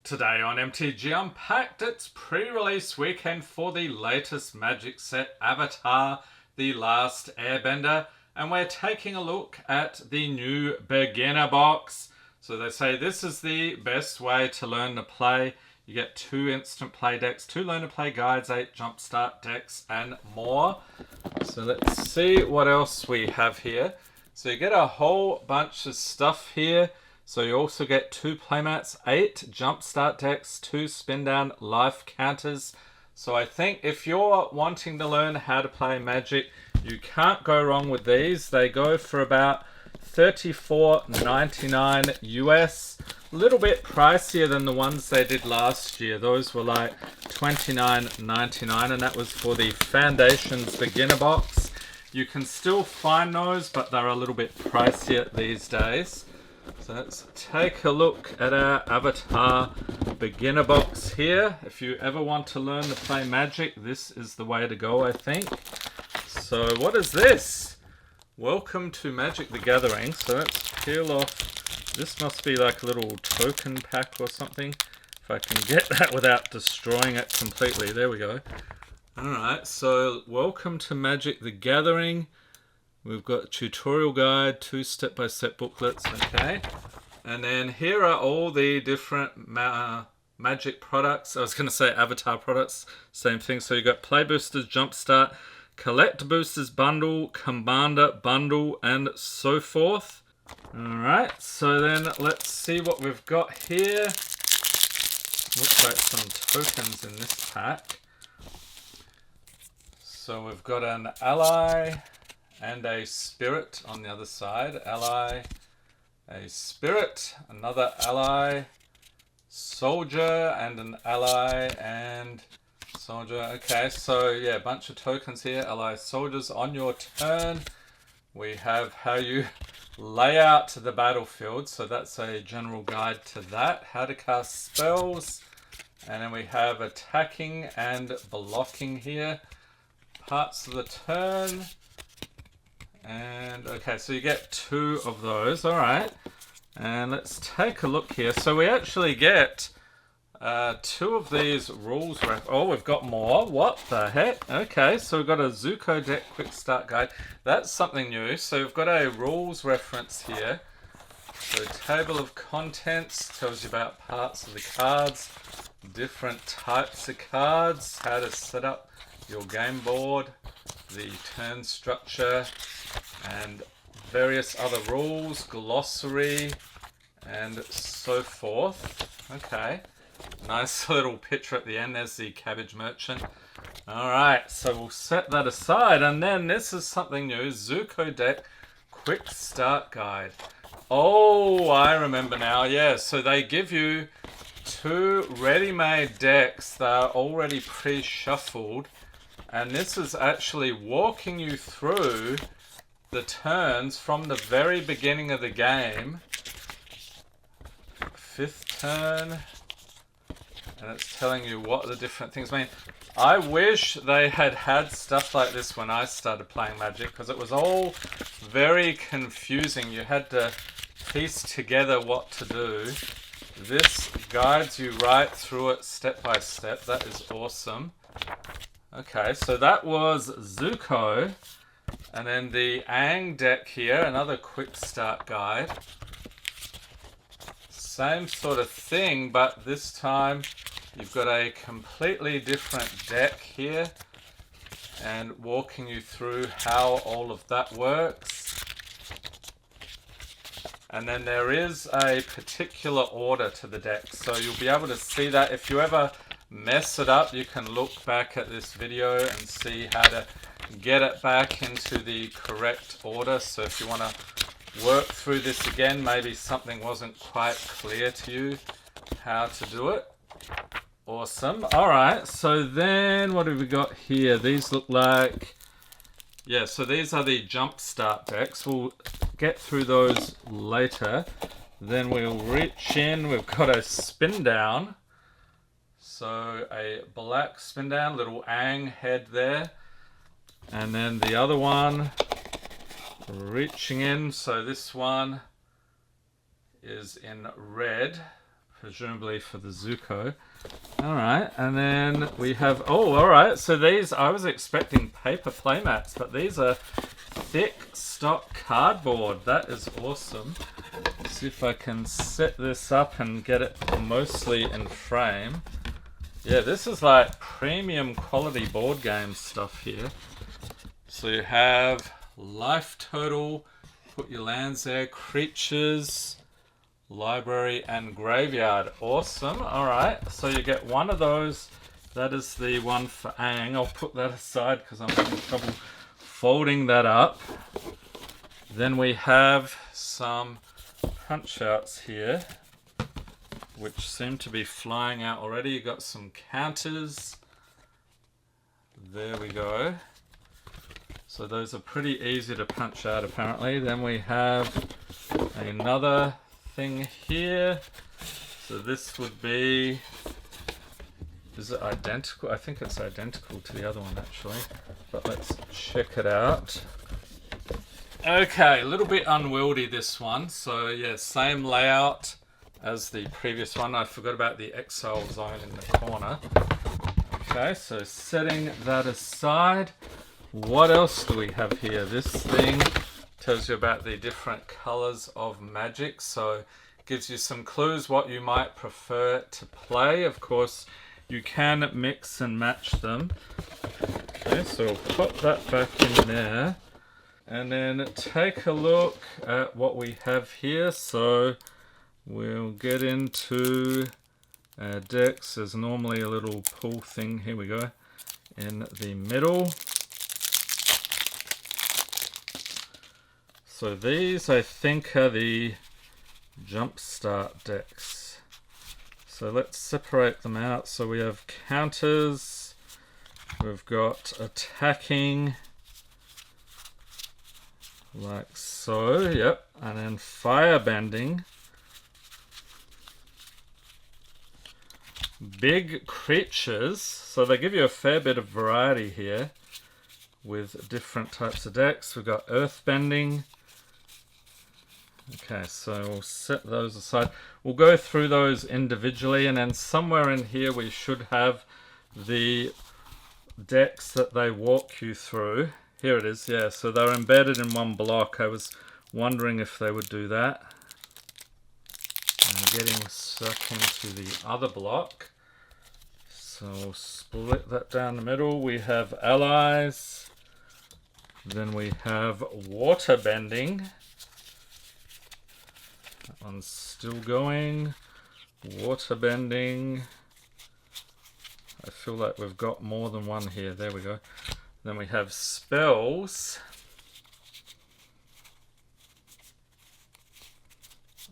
Today on MTG Unpacked, it's pre-release weekend for the latest Magic set Avatar, The Last Airbender, and we're taking a look at the new beginner box. So they say this is the best way to learn to play. You get 2 instant play decks, 2 learn to play guides, 8 jumpstart decks, and more. So let's see what else we have here. So you get a whole bunch of stuff here. So you also get 2 playmats, 8 jumpstart decks, 2 spin down life counters. So I think if you're wanting to learn how to play Magic, you can't go wrong with these. They go for about $34.99 US. A little bit pricier than the ones they did last year. Those were like $29.99, and that was for the Foundations Beginner Box. You can still find those, but they're a little bit pricier these days. So let's take a look at our Avatar beginner box here. If you ever want to learn to play Magic, this is the way to go, I think. So what is this? Welcome to Magic the Gathering. So let's peel off. This must be like a little token pack or something. If I can get that without destroying it completely. There we go. Alright, so welcome to Magic the Gathering. We've got a tutorial guide, 2 step-by-step booklets, okay. And then here are all the different Magic products. I was going to say Avatar products, same thing. So you've got Play Boosters, Jumpstart, Collect Boosters Bundle, Commander Bundle, and so forth. Alright, so then let's see what we've got here. Looks like some tokens in this pack. So we've got an ally and a spirit on the other side. Ally, a spirit, another ally, soldier, and an ally and soldier. Okay, so yeah, a bunch of tokens here. Ally, soldiers. On your turn, we have how you lay out the battlefield. So that's a general guide to that. How to cast spells. And then we have attacking and blocking here. Parts of the turn. And okay, so you get 2 of those. All right, and let's take a look here. So we actually get 2 of these rules. Oh, we've got more. What the heck? Okay, so we've got a Zuko deck quick start guide. That's something new. So we've got a rules reference here. So table of contents tells you about parts of the cards, different types of cards, how to set up your game board, the turn structure, and various other rules, glossary, and so forth. Okay, nice little picture at the end. There's the cabbage merchant. Alright, so we'll set that aside, and then this is something new. Zuko deck quick start guide. Oh, I remember now. Yeah, so they give you 2 ready-made decks that are already pre-shuffled, and this is actually walking you through the turns from the very beginning of the game. 5th turn, and it's telling you what the different things mean. I wish they had had stuff like this when I started playing Magic, because it was all very confusing. You had to piece together what to do. This guides you right through it step by step. That is awesome. Okay, so that was Zuko. And then the Aang deck here, another quick start guide. Same sort of thing, but this time you've got a completely different deck here, and walking you through how all of that works. And then there is a particular order to the deck, so you'll be able to see that. If you ever mess it up, you can look back at this video and see how to get it back into the correct order. So if you want to work through this again, maybe something wasn't quite clear to you how to do it. Awesome. Alright, so then what have we got here? These look like, yeah, so these are the jumpstart decks. We'll get through those later. Then we'll reach in. We've got a spin down. So a black spin down, little Aang head there. And then the other one, reaching in. So this one is in red. presumably for the Zuko. Alright, and then we have... Oh, alright, so these... I was expecting paper playmats, but these are thick stock cardboard. That is awesome. Let's see if I can set this up and get it mostly in frame. Yeah, this is like premium quality board game stuff here. So you have life total, put your lands there, creatures, library, and graveyard. Awesome. Alright, so you get one of those. That is the one for Aang. I'll put that aside because I'm having trouble folding that up. Then we have some punch outs here, which seem to be flying out already. You got some counters. There we go. So those are pretty easy to punch out apparently. Then we have another thing here. So this would be... Is it identical? I think it's identical to the other one actually. But let's check it out. Okay, a little bit unwieldy this one. So yeah, same layout as the previous one. I forgot about the exile zone in the corner. Okay, so setting that aside. What else do we have here? This thing tells you about the different colors of magic. So gives you some clues what you might prefer to play. Of course, you can mix and match them. Okay, so we'll pop that back in there. And then take a look at what we have here. So we'll get into our decks. There's normally a little pull thing. Here we go. In the middle. So these, I think, are the Jumpstart decks. So let's separate them out. So we have counters. We've got attacking. Like so, yep. And then firebending. Big creatures. So they give you a fair bit of variety here with different types of decks. We've got earthbending. Okay, so we'll set those aside. We'll go through those individually, and then somewhere in here we should have the decks that they walk you through. Here it is, yeah, so they're embedded in one block. I was wondering if they would do that. I'm getting stuck into the other block. So we'll split that down the middle. We have allies. Then we have waterbending. That one's still going. Waterbending. I feel like we've got more than one here. There we go. Then we have spells.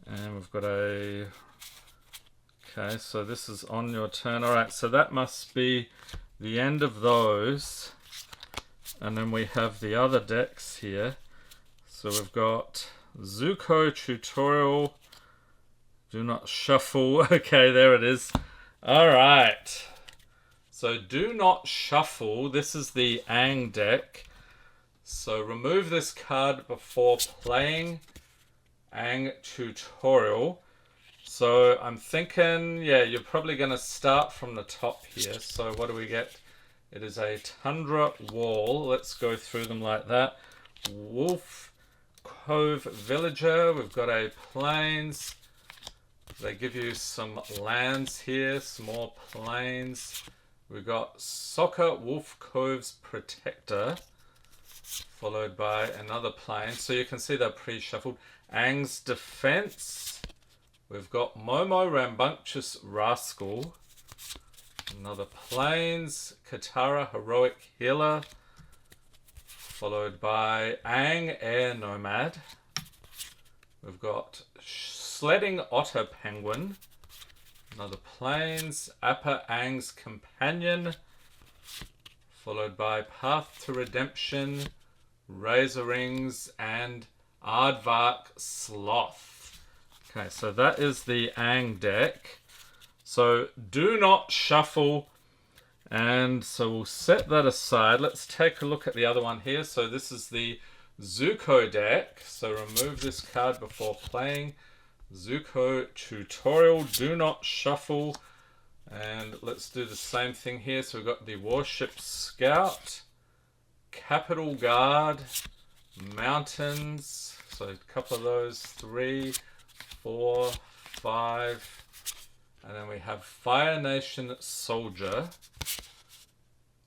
And we've got a... Okay, so this is on your turn. Alright, so that must be the end of those. And then we have the other decks here. So we've got Zuko tutorial. Do not shuffle. Okay, there it is. Alright. So do not shuffle. This is the Aang deck. So remove this card before playing Aang tutorial. So I'm thinking, yeah, you're probably going to start from the top here. So what do we get? It is a Tundra Wall. Let's go through them like that. Wolf Cove Villager. We've got a Plains. They give you some lands here, some more plains. We've got Soccer Wolf Cove's Protector, followed by another plane. So you can see they're pre-shuffled. Aang's Defense. We've got Momo Rambunctious Rascal. Another plains. Katara Heroic Healer, followed by Aang Air Nomad. We've got Sledding Otter Penguin. Another plains. Appa Aang's Companion, followed by Path to Redemption, Razor Rings, and Aardvark Sloth. Okay, so that is the Aang deck. So do not shuffle. And so we'll set that aside. Let's take a look at the other one here. So this is the Zuko deck. So remove this card before playing Zuko tutorial, do not shuffle. And let's do the same thing here. So we've got the Warship Scout, Capital Guard, Mountains. So a couple of those, 3, 4, 5. And then we have Fire Nation Soldier,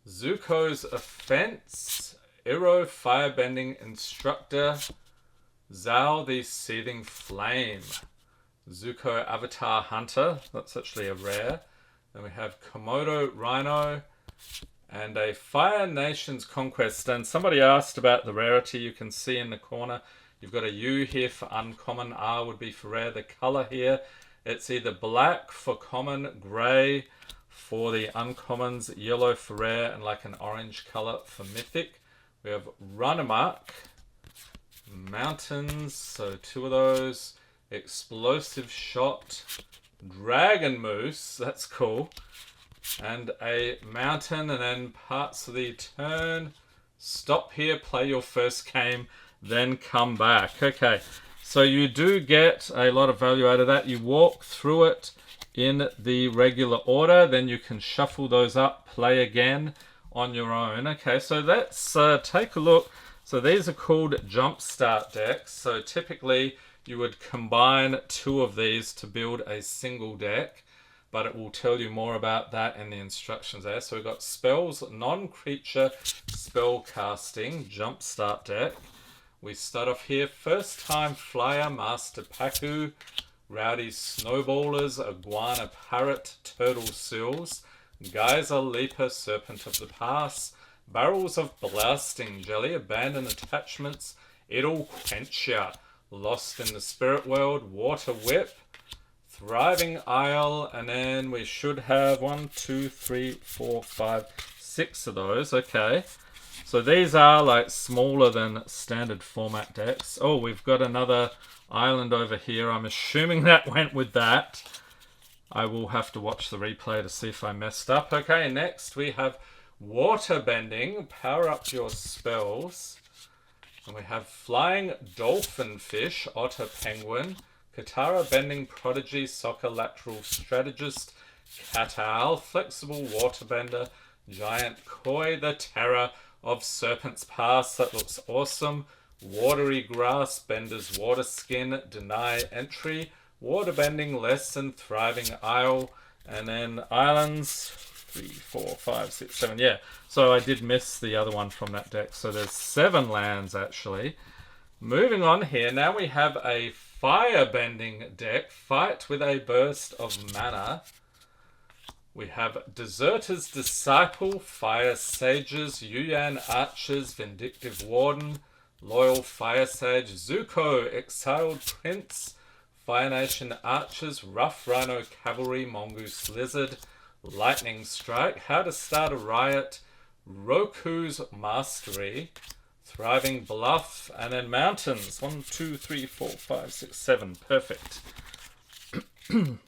Zuko's Offense, Iro Firebending Instructor, Zhao the Seething Flame, Zuko Avatar Hunter, that's actually a rare. Then we have Komodo Rhino and a Fire Nations Conquest. And somebody asked about the rarity. You can see in the corner, you've got a U here for uncommon, R would be for rare. The color here, it's either black for common, gray for the uncommons, yellow for rare, and like an orange color for mythic. We have Run Amok, Mountains, so 2 of those, Explosive Shot, Dragon Moose, that's cool, and a Mountain, and then parts of the turn. Stop here, play your first game, then come back. Okay, so you do get a lot of value out of that. You walk through it in the regular order, then you can shuffle those up, play again on your own. Okay, so let's take a look. So these are called Jumpstart decks. So typically you would combine 2 of these to build a single deck, but it will tell you more about that in the instructions there. So we've got spells, non-creature spell casting, Jumpstart deck. We start off here, First Time Flyer, Master Paku, Rowdy Snowballers, Iguana Parrot, Turtle Seals, Geyser Leaper, Serpent of the Pass, Barrels of Blasting Jelly, Abandoned Attachments, It'll Quench Ya, Lost in the Spirit World, Water Whip, Thriving Isle, and then we should have 1, 2, 3, 4, 5, 6 of those. Okay, so these are like smaller than standard format decks. Oh, we've got another island over here. I'm assuming that went with that. I will have to watch the replay to see if I messed up. Okay, next we have Water Bending, power up your spells. And we have Flying Dolphin Fish, Otter Penguin, Katara Bending Prodigy, Soccer Lateral Strategist, Catal, Flexible Waterbender, Giant Koi, the Terror of Serpent's Pass, that looks awesome. Watery Grass, Bender's Water Skin, Deny Entry, Waterbending Lesson, Thriving Isle, and then Islands, 3, 4, 5, 6, 7, yeah. So I did miss the other one from that deck, so there's 7 lands actually. Moving on here, now we have a Firebending deck, Fight with a Burst of Mana. We have Deserter's Disciple, Fire Sages, Yuyan Archers, Vindictive Warden, Loyal Fire Sage, Zuko, Exiled Prince, Fire Nation Archers, Rough Rhino Cavalry, Mongoose Lizard, Lightning Strike, How to Start a Riot, Roku's Mastery, Thriving Bluff, and then Mountains. 1, 2, 3, 4, 5, 6, 7. Perfect. And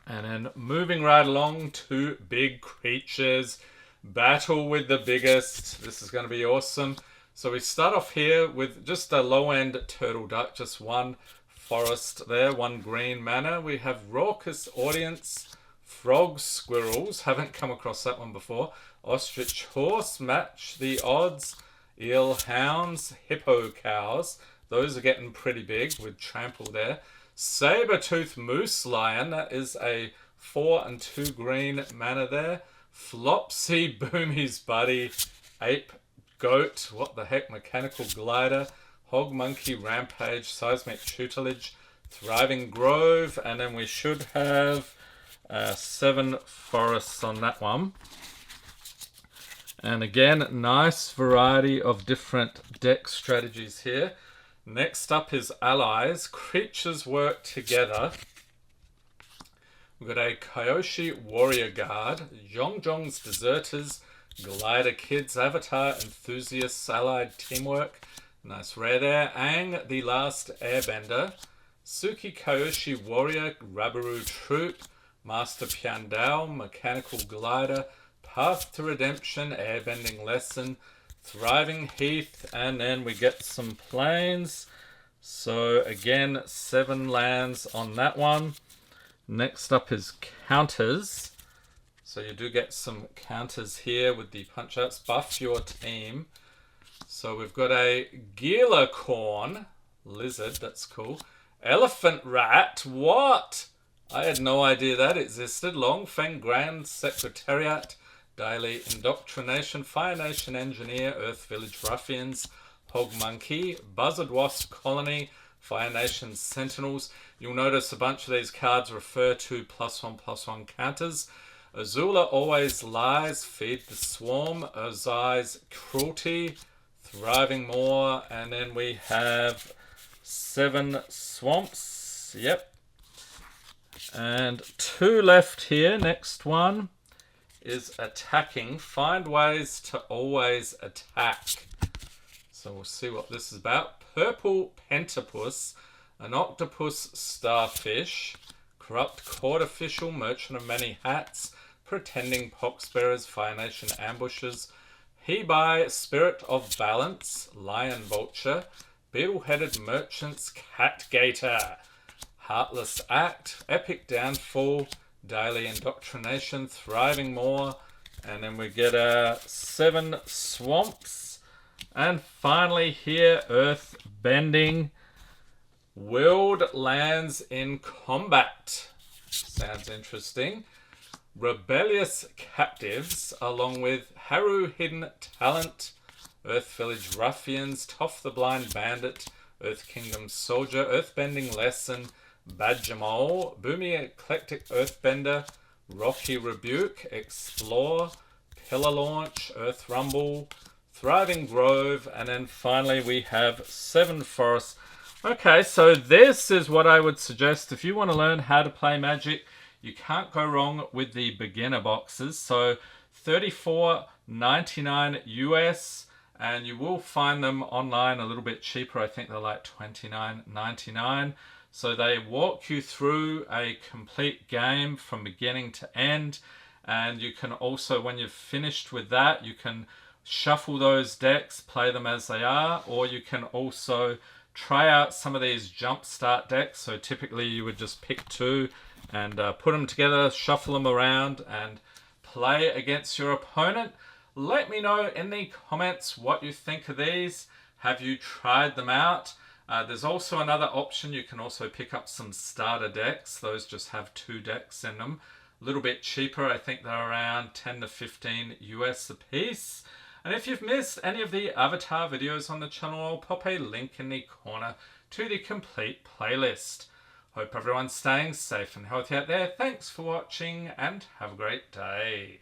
then moving right along to Big Creatures. Battle with the biggest. This is going to be awesome. So we start off here with just a low-end Turtle Duck, just 1 forest there, 1 green mana. We have Raucous Audience, Frog Squirrels, haven't come across that one before. Ostrich Horse, Match the Odds, Eel Hounds, Hippo Cows. Those are getting pretty big with Trample there. Saber-Tooth Moose Lion, that is a 4 and 2 green mana there. Flopsy Boomy's Buddy, Ape Goat, what the heck, Mechanical Glider, Hog Monkey Rampage, Seismic Tutelage, Thriving Grove, and then we should have 7 forests on that one. And again, nice variety of different deck strategies here. Next up is Allies. Creatures work together. We've got a Kyoshi Warrior Guard, Zhongzhong's Deserters, Glider Kids, Avatar Enthusiasts, Allied Teamwork. Nice rare there. Aang, the Last Airbender, Suki Kyoshi Warrior, Rabaru Troop, Master Piandao, Mechanical Glider, Path to Redemption, Airbending Lesson, Thriving Heath, and then we get some planes. So again, 7 lands on that one. Next up is counters. So you do get some counters here with the punch outs. Buff your team. So we've got a Gila Corn lizard, that's cool. Elephant Rat, what? I had no idea that existed. Longfang Grand Secretariat, Daily Indoctrination, Fire Nation Engineer, Earth Village Ruffians, Hog Monkey, Buzzard Wasp Colony, Fire Nation Sentinels. You'll notice a bunch of these cards refer to +1/+1 counters. Azula Always Lies, Feed the Swarm, Ozai's Cruelty, Thriving More, and then we have 7 Swamps. Yep. And 2 left here. Next one is Attacking. Find ways to always attack. So we'll see what this is about. Purple Pentapus, an Octopus Starfish, Corrupt Court Official, Merchant of Many Hats, Pretending Poxbearers, Fire Nation Ambushes, Hebai, Spirit of Balance, Lion Vulture, Beetle-Headed Merchants, Catgator, Heartless Act, Epic Downfall, Daily Indoctrination, Thriving More, and then we get 7 Swamps, and finally here, Earth Bending, Willed Lands in Combat. Sounds interesting. Rebellious Captives, along with Haru Hidden Talent, Earth Village Ruffians, Toph the Blind Bandit, Earth Kingdom Soldier, Earthbending Lesson, Badgermole, Boomy Eclectic Earthbender, Rocky Rebuke, Explore, Pillar Launch, Earth Rumble, Thriving Grove, and then finally we have 7 Forests. Okay, so this is what I would suggest if you want to learn how to play Magic. You can't go wrong with the beginner boxes. So $34.99 US, and you will find them online a little bit cheaper. I think they're like $29.99. So they walk you through a complete game from beginning to end. And you can also, when you've finished with that, you can shuffle those decks, play them as they are, or you can also try out some of these jumpstart decks. So typically you would just pick 2 and put them together, shuffle them around, and play against your opponent. Let me know in the comments what you think of these. Have you tried them out? There's also another option. You can also pick up some starter decks. Those just have 2 decks in them. A little bit cheaper. I think they're around 10 to 15 US a piece. And if you've missed any of the avatar videos on the channel, I'll pop a link in the corner to the complete playlist. Hope everyone's staying safe and healthy out there. Thanks for watching and have a great day.